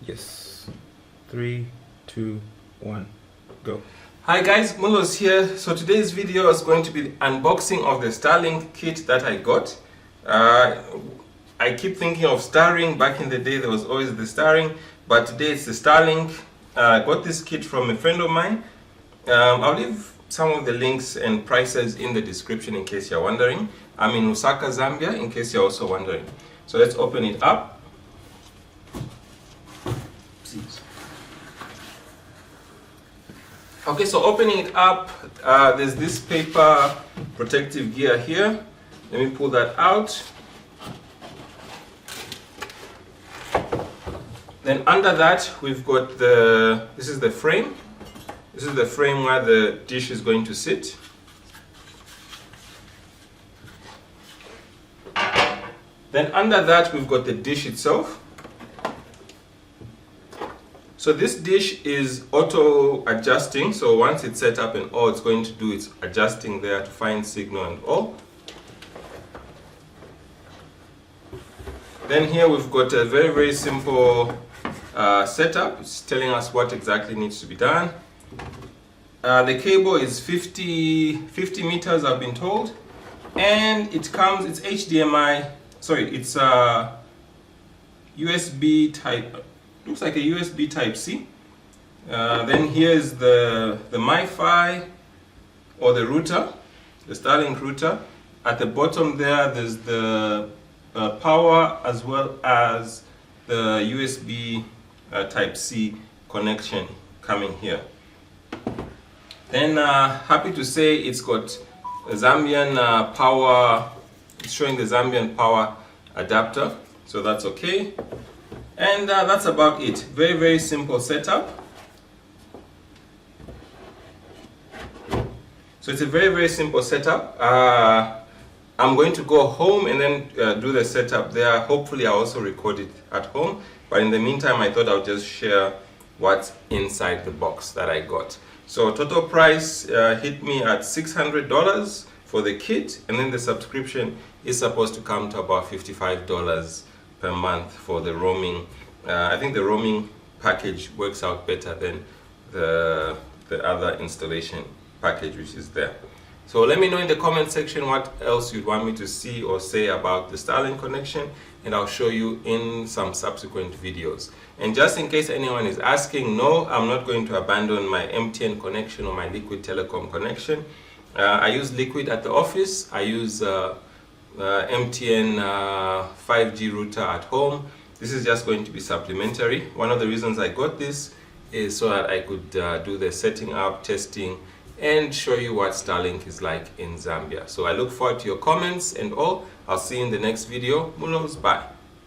Yes. 3, 2, 1, go. Hi guys, Mulos here. So today's video is going to be the unboxing of the Starlink kit that I got. I keep thinking of Starring. Back in the day there was always the Starring, but today it's the Starlink. I got this kit from a friend of mine. I'll leave some of the links and prices in the description in case you're wondering. I'm in Lusaka, Zambia, in case you're also wondering. So let's open it up. Okay, so opening it up, there's this paper protective gear here. Let me pull that out. Then under that, we've got this is the frame. This is the frame where the dish is going to sit. Then under that, we've got the dish itself. So this dish is auto adjusting, so once it's set up and all it's going to do is adjusting there to find signal and all. Then here we've got a very simple setup. It's telling us what exactly needs to be done. The cable is 50 meters, I've been told, and it's HDMI, it's USB type. Looks like a USB type C. Then here's the MiFi or the router, the Starlink router. At the bottom there's the power as well as the USB type C connection coming here. Then happy to say it's got a Zambian power. It's showing the Zambian power adapter, so that's okay. And that's about it. Very simple setup. So it's a very simple setup. I'm going to go home and then do the setup there. Hopefully I'll also record it at home, but in the meantime I thought I'll just share what's inside the box that I got. So total price hit me at $600 for the kit, and then the subscription is supposed to come to about $55 per month for the roaming. I think the roaming package works out better than the other installation package which is there. So let me know in the comment section what else you'd want me to see or say about the Starlink connection, and I'll show you in some subsequent videos. And just in case anyone is asking, no, I'm not going to abandon my MTN connection or my Liquid Telecom connection. I use Liquid at the office. I use MTN 5G router at home. This is just going to be supplementary. One of the reasons I got this is so that I could do the setting up, testing, and show you what Starlink is like in Zambia. So I look forward to your comments and all. I'll see you in the next video. Mulos, bye.